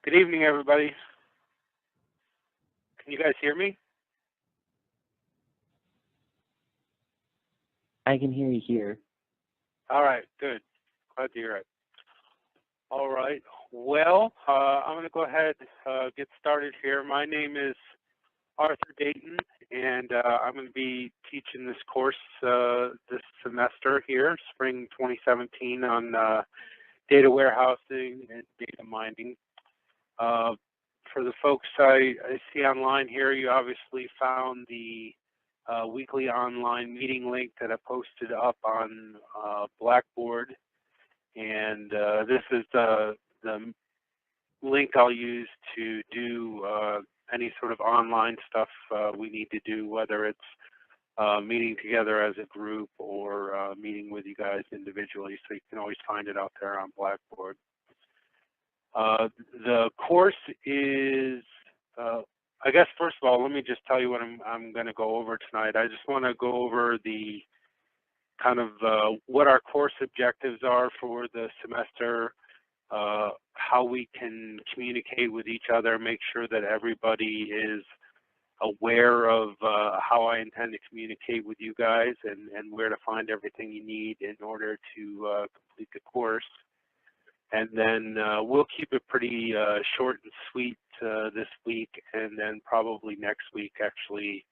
Good evening, everybody. Can you guys hear me? I can hear you here. All right, good. Glad to hear it. All right. Well, I'm going to go ahead and get started here. My name is Arthur Dayton, and I'm going to be teaching this course this semester here, spring 2017, on data warehousing and data mining. For the folks I see online here, you obviously found the weekly online meeting link that I posted up on Blackboard, and this is the link I'll use to do any sort of online stuff we need to do, whether it's meeting together as a group or meeting with you guys individually, so you can always find it out there on Blackboard. The course is, I guess first of all, let me just tell you what I'm going to go over tonight. I just want to go over the kind of what our course objectives are for the semester, how we can communicate with each other, make sure that everybody is aware of how I intend to communicate with you guys and where to find everything you need in order to complete the course. And then we'll keep it pretty short and sweet this week, and then probably next week actually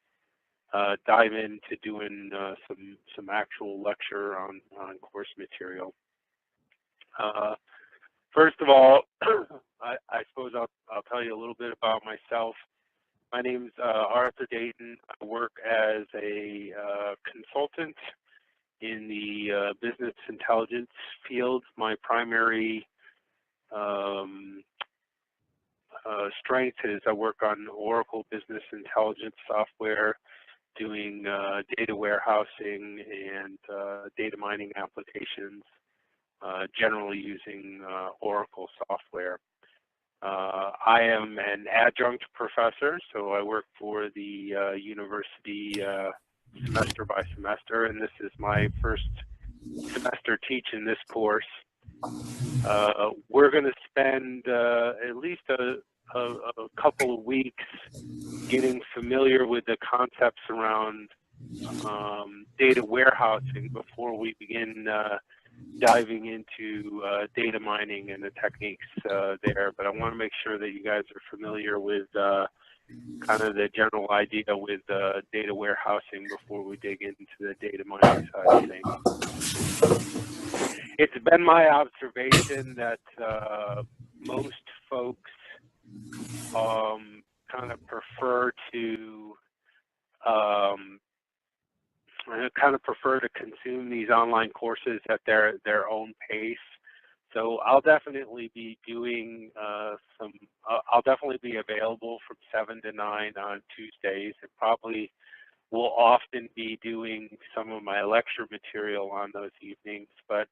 dive into doing some actual lecture on course material. First of all, I suppose I'll tell you a little bit about myself. My name's Arthur Dayton. I work as a consultant in the business intelligence field. My primary strength is I work on Oracle Business Intelligence software, doing data warehousing and data mining applications, generally using Oracle software. I am an adjunct professor, so I work for the university semester by semester, and this is my first semester teaching this course. We're going to spend at least a couple of weeks getting familiar with the concepts around data warehousing before we begin diving into data mining and the techniques there. But I want to make sure that you guys are familiar with kind of the general idea with data warehousing before we dig into the data mining side of things. It's been my observation that most folks kind of prefer to consume these online courses at their own pace. So I'll definitely be doing I'll definitely be available from 7 to 9 on Tuesdays, and probably will often be doing some of my lecture material on those evenings, but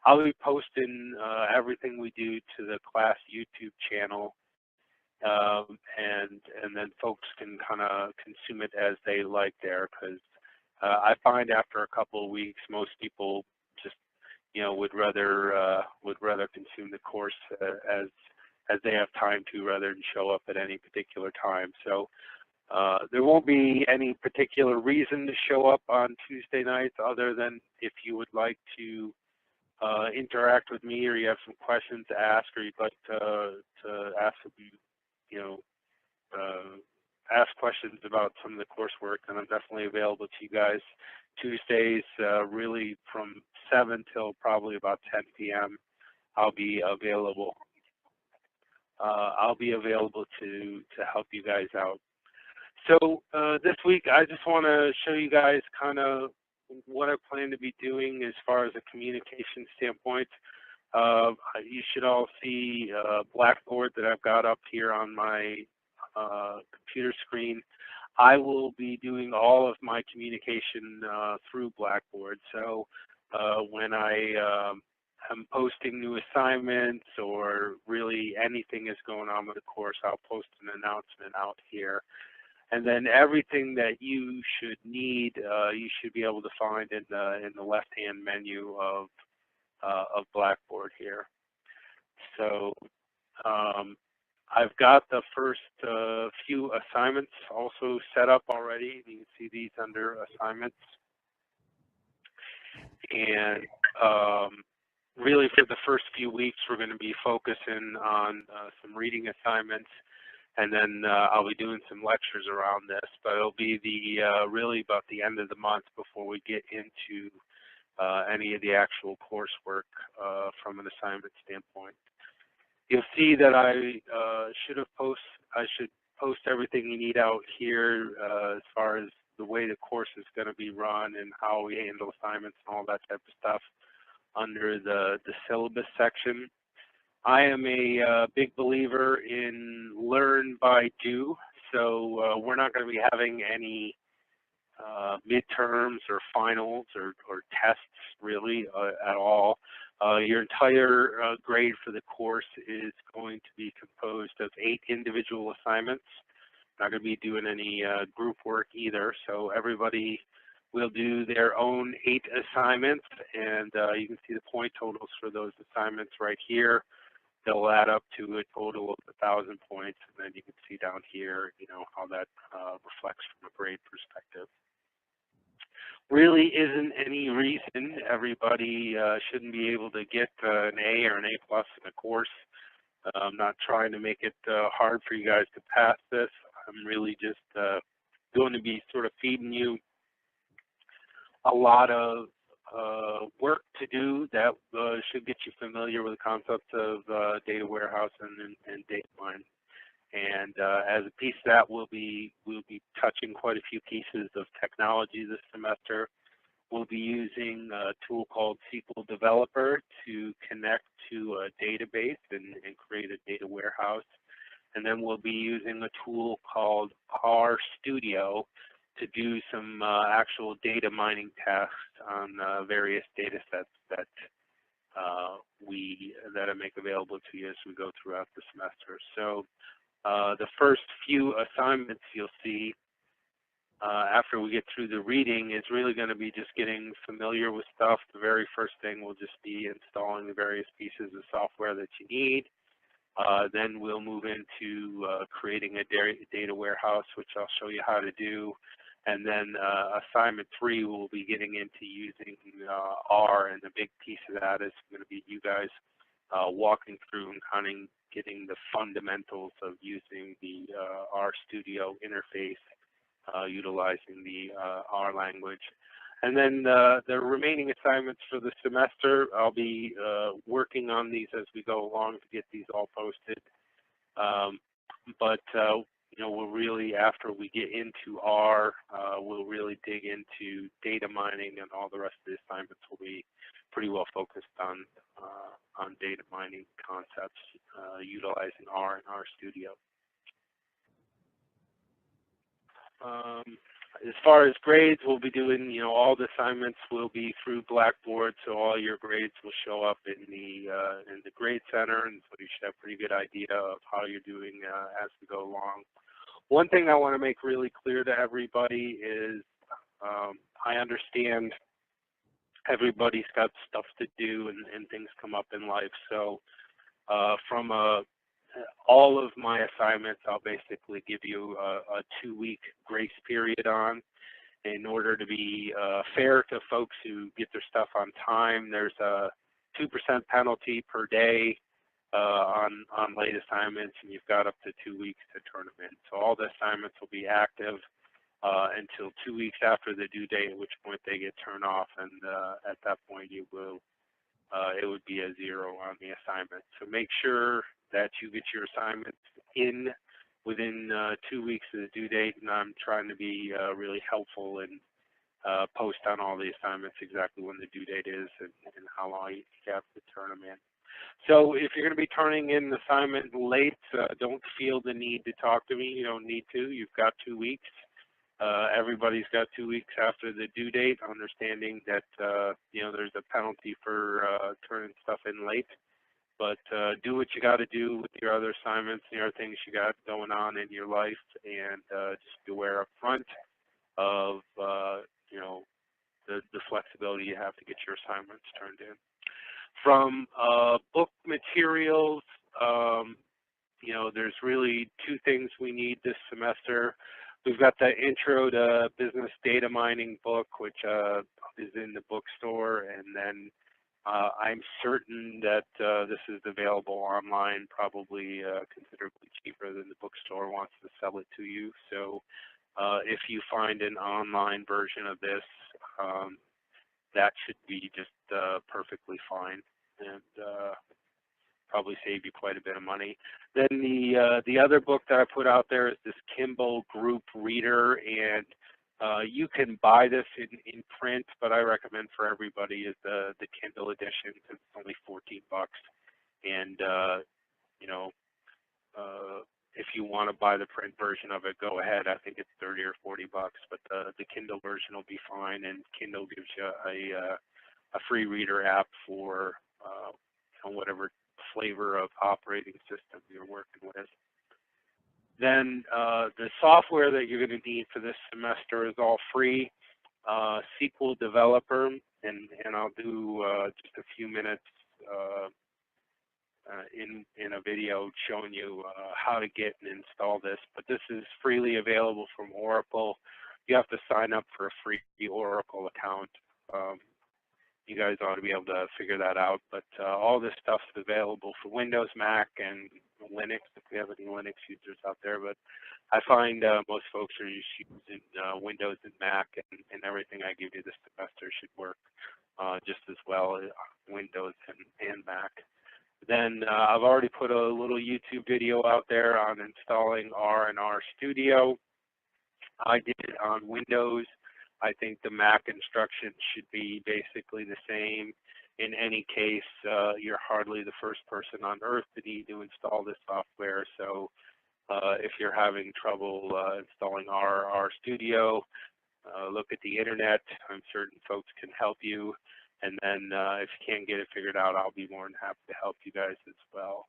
I'll be posting everything we do to the class YouTube channel, and then folks can kind of consume it as they like there, because I find after a couple of weeks most people just would rather consume the course as they have time to, rather than show up at any particular time. So there won't be any particular reason to show up on Tuesday nights, other than if you would like to interact with me, or you have some questions to ask, or you'd like to ask ask questions about some of the coursework, then I'm definitely available to you guys Tuesdays, really from 7 till probably about 10 p.m. I'll be available. I'll be available to help you guys out. So this week, I just want to show you guys kind of what I plan to be doing as far as a communication standpoint. You should all see Blackboard that I've got up here on my computer screen. I will be doing all of my communication through Blackboard. So when I am posting new assignments, or really anything is going on with the course, I'll post an announcement out here. And then everything that you should need, you should be able to find in the left-hand menu of Blackboard here. So I've got the first few assignments also set up already. You can see these under assignments. And really for the first few weeks, we're going to be focusing on some reading assignments, and then I'll be doing some lectures around this, but it'll be the really about the end of the month before we get into any of the actual coursework from an assignment standpoint. You'll see that I should post everything you need out here as far as the way the course is going to be run and how we handle assignments and all that type of stuff under the syllabus section. I am a big believer in learn by do, so we're not going to be having any midterms or finals or tests really at all. Your entire grade for the course is going to be composed of 8 individual assignments. Not going to be doing any group work either, so everybody will do their own 8 assignments, and you can see the point totals for those assignments right here. They'll add up to a total of 1,000 points, and then you can see down here, you know, how that reflects from a grade perspective. Really isn't any reason everybody shouldn't be able to get an A or an A+ in a course. I'm not trying to make it hard for you guys to pass this. I'm really just going to be sort of feeding you a lot of work to do that should get you familiar with the concepts of data warehouse and data mine. And as a piece of that, we'll be touching quite a few pieces of technology this semester. We'll be using a tool called SQL Developer to connect to a database and create a data warehouse. And then we'll be using a tool called R Studio to do some actual data mining tasks on various data sets that I make available to you as we go throughout the semester. So the first few assignments you'll see after we get through the reading is really going to be just getting familiar with stuff. The very first thing will just be installing the various pieces of software that you need. Then we'll move into creating a data warehouse, which I'll show you how to do. And then assignment 3 will be getting into using R, and the big piece of that is going to be you guys walking through and kind of getting the fundamentals of using the R Studio interface, utilizing the R language. And then the remaining assignments for the semester, I'll be working on these as we go along to get these all posted. You know, we'll really, after we get into R, we'll really dig into data mining, and all the rest of the assignments will be pretty well focused on data mining concepts utilizing R and R Studio. As far as grades, we'll be doing, you know, all the assignments will be through Blackboard, so all your grades will show up in the grade center, and so you should have a pretty good idea of how you're doing as we go along. One thing I want to make really clear to everybody is I understand everybody's got stuff to do and things come up in life, so from all of my assignments, I'll basically give you a 2-week grace period on. In order to be fair to folks who get their stuff on time, there's a 2% penalty per day on late assignments, and you've got up to 2 weeks to turn them in. So all the assignments will be active until 2 weeks after the due date, at which point they get turned off, and at that point you will it would be a 0 on the assignment. So make sure that you get your assignments in within 2 weeks of the due date, and I'm trying to be really helpful and post on all the assignments exactly when the due date is and how long you have to turn them in. So if you're going to be turning in an assignment late, don't feel the need to talk to me. You don't need to. You've got 2 weeks. Everybody's got 2 weeks after the due date, understanding that you know, there's a penalty for turning stuff in late. But do what you got to do with your other assignments and your other things you got going on in your life, and just be aware up front of you know, the flexibility you have to get your assignments turned in. From book materials, you know, there's really two things we need this semester. We've got the Intro to Business Data Mining book, which is in the bookstore, and then I'm certain that this is available online, probably considerably cheaper than the bookstore wants to sell it to you. So if you find an online version of this, that should be just perfectly fine, and probably save you quite a bit of money. Then the other book that I put out there is this Kindle Group Reader, and you can buy this in print, but I recommend for everybody is the Kindle edition, because it's only 14 bucks. And you know, if you want to buy the print version of it, go ahead. I think it's 30 or 40 bucks, but the Kindle version will be fine. And Kindle gives you a free reader app for you know, whatever flavor of operating system you're working with. Then the software that you're going to need for this semester is all free. SQL Developer, and I'll do just a few minutes in a video showing you how to get and install this. But this is freely available from Oracle. You have to sign up for a free Oracle account. You guys ought to be able to figure that out. But all this stuff is available for Windows, Mac, and Linux, if we have any Linux users out there. But I find most folks are just using Windows and Mac, and everything I give you this semester should work just as well on Windows and Mac. Then I've already put a little YouTube video out there on installing R and R Studio. I did it on Windows. I think the Mac instructions should be basically the same. In any case, you're hardly the first person on earth to need to install this software. So if you're having trouble installing R Studio, look at the internet. I'm certain folks can help you. And then if you can't get it figured out, I'll be more than happy to help you guys as well.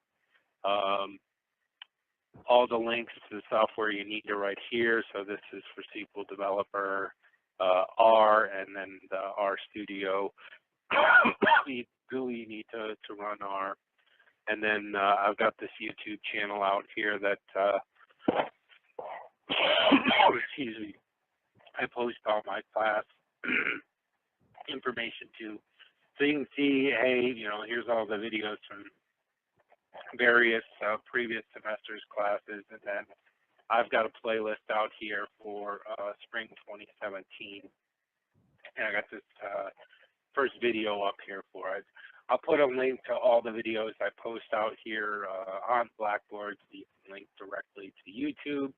All the links to the software you need are right here. So this is for SQL Developer, R, and then the R Studio. You really need to run R. And then I've got this YouTube channel out here that, excuse me, I post all my class information to. So you can see, hey, you know, here's all the videos from various previous semesters classes, and then I've got a playlist out here for spring 2017, and I got this first video up here for it. I'll put a link to all the videos I post out here on Blackboard, so you can link directly to YouTube,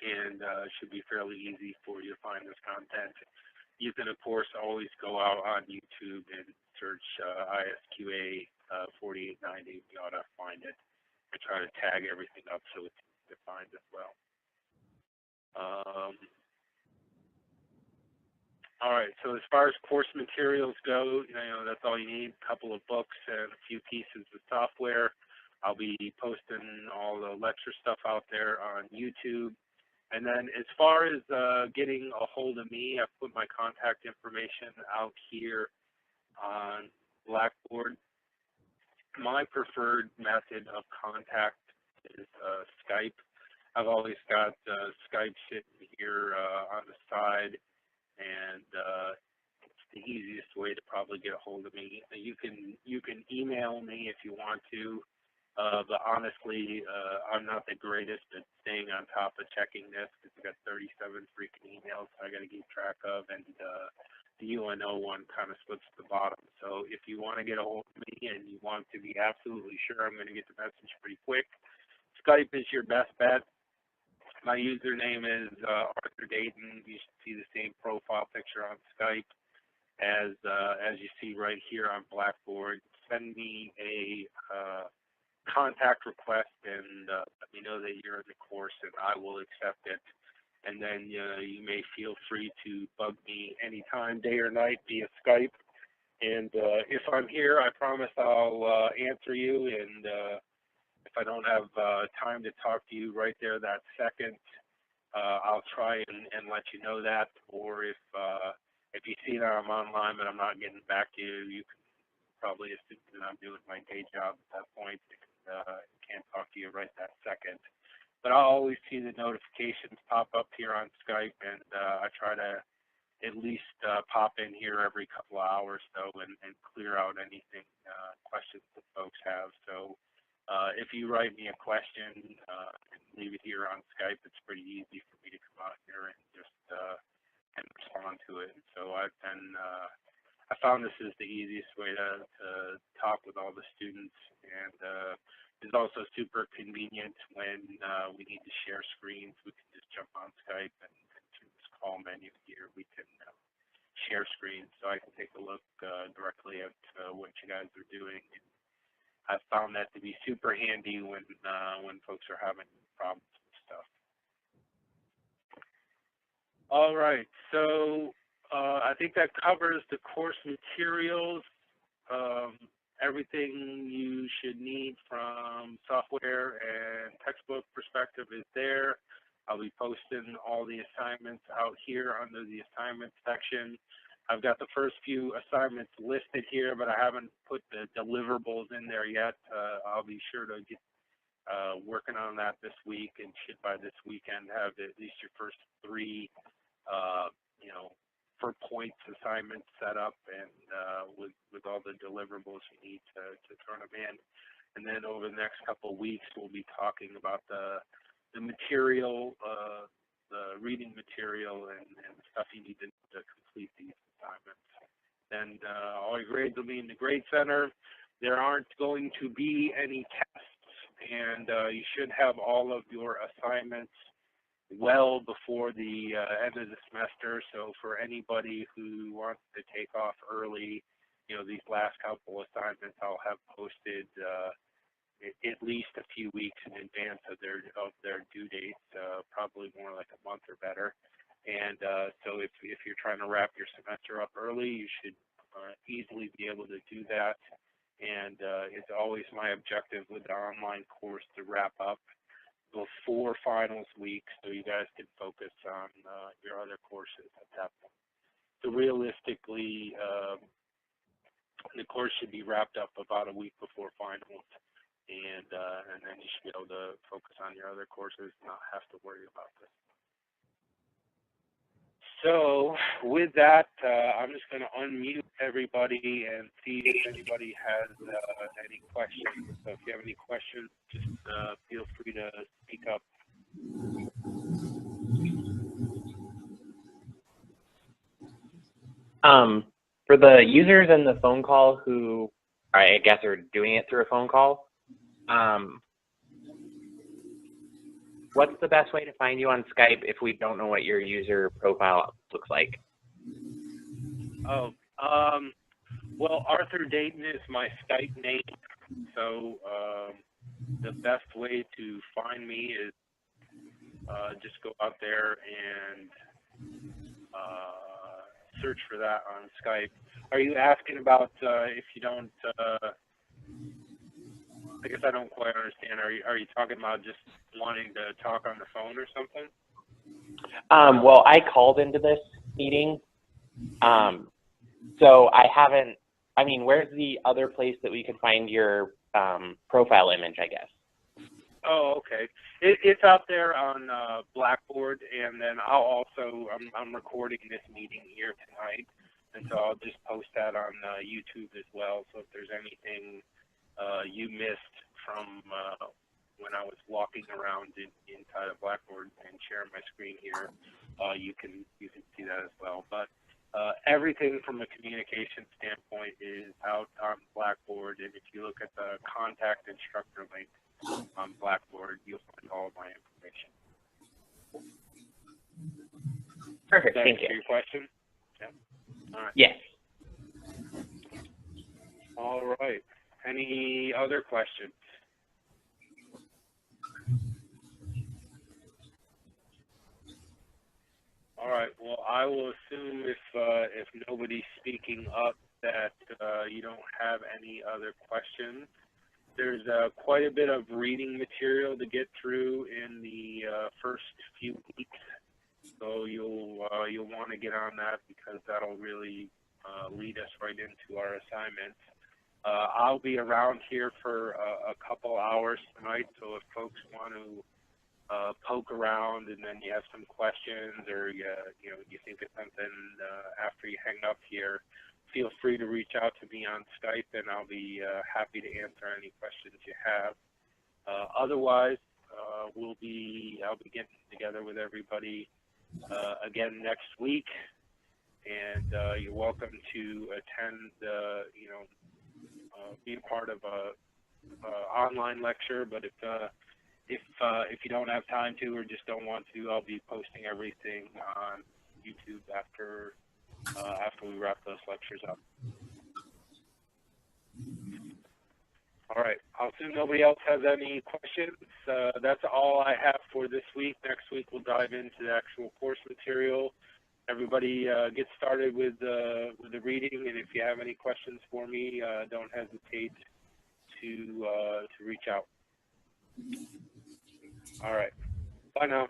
and it should be fairly easy for you to find this content. You can, of course, always go out on YouTube and search ISQA 4890. You ought to find it. I try to tag everything up so it's easy to find as well. All right, so as far as course materials go, you know, that's all you need, a couple of books and a few pieces of software. I'll be posting all the lecture stuff out there on YouTube. And then as far as getting a hold of me, I've put my contact information out here on Blackboard. My preferred method of contact is Skype. I've always got Skype sitting here on the side, and it's the easiest way to probably get a hold of me. You can email me if you want to. But honestly, I'm not the greatest at staying on top of checking this, because I've got 37 freaking emails I got to keep track of, and the UNO one kind of slips to the bottom. So if you want to get a hold of me and you want to be absolutely sure I'm going to get the message pretty quick, Skype is your best bet. My username is Arthur Dayton. You should see the same profile picture on Skype as you see right here on Blackboard. Send me a contact request and let me know that you're in the course, and I will accept it. And then you may feel free to bug me anytime, day or night, via Skype. And if I'm here, I promise I'll answer you. And if I don't have time to talk to you right there that second, I'll try and let you know that. Or if you see that I'm online but I'm not getting back to you, you can probably assume that I'm doing my day job at that point. Can't talk to you you right that second. But I'll always see the notifications pop up here on Skype, and I try to at least pop in here every couple of hours though, and clear out anything questions that folks have. So if you write me a question and leave it here on Skype, it's pretty easy for me to come out here and just and respond to it. So I've been I found this is the easiest way to talk with all the students, and it's also super convenient when we need to share screens. We can just jump on Skype, and through this call menu here, we can share screens, so I can take a look directly at what you guys are doing. And I found that to be super handy when folks are having problems and stuff. All right, so I think that covers the course materials. Everything you should need from software and textbook perspective is there. I'll be posting all the assignments out here under the assignment section. I've got the first few assignments listed here, but I haven't put the deliverables in there yet. I'll be sure to get working on that this week, and should by this weekend have at least your first three, you know, for points assignments set up, and with all the deliverables you need to turn them in. And then over the next couple of weeks, we'll be talking about the material, the reading material, and stuff you need to complete these assignments. And all your grades will be in the Grade Center. There aren't going to be any tests, and you should have all of your assignments well before the end of the semester. So for anybody who wants to take off early, you know, these last couple assignments I'll have posted at least a few weeks in advance of their due dates, probably more like a month or better. And so if you're trying to wrap your semester up early, you should easily be able to do that. And it's always my objective with the online course to wrap up before finals week, so you guys can focus on your other courses at that point. So realistically, the course should be wrapped up about a week before finals, and then you should be able to focus on your other courses and not have to worry about this. So with that, I'm just going to unmute everybody and see if anybody has any questions. So if you have any questions, just feel free to speak up. For the users in the phone call who, I guess, are doing it through a phone call, what's the best way to find you on Skype if we don't know what your user profile looks like? Oh, well, Arthur Dayton is my Skype name, so the best way to find me is just go out there and search for that on Skype. Are you asking about if you don't, I guess I don't quite understand. Are you talking about just wanting to talk on the phone or something? Well, I called into this meeting, so I haven't, I mean, where's the other place that we can find your profile image, I guess? Oh, okay. It's out there on Blackboard, and then I'll also, I'm recording this meeting here tonight, and so I'll just post that on YouTube as well. So if there's anything you missed from when I was walking around inside of Blackboard and sharing my screen here, you can see that as well. But everything from a communication standpoint is out on Blackboard, and if you look at the contact instructor link on Blackboard, you'll find all of my information. Perfect, thank you. Your question? Yeah. All right. Yes. All right. Any other questions? All right. Well, I will assume if nobody's speaking up that you don't have any other questions. There's quite a bit of reading material to get through in the first few weeks, so you'll want to get on that because that'll really lead us right into our assignments. I'll be around here for a couple hours tonight, so if folks want to poke around and then you have some questions or you think of something after you hang up here, feel free to reach out to me on Skype, and I'll be happy to answer any questions you have. Otherwise, I'll be getting together with everybody again next week, and you're welcome to attend, be a part of a online lecture. But if you don't have time to or just don't want to, I'll be posting everything on YouTube after we wrap those lectures up. All right, I'll assume nobody else has any questions. That's all I have for this week. Next week we'll dive into the actual course material. Everybody get started with the reading, and if you have any questions for me, don't hesitate to reach out. All right, bye now.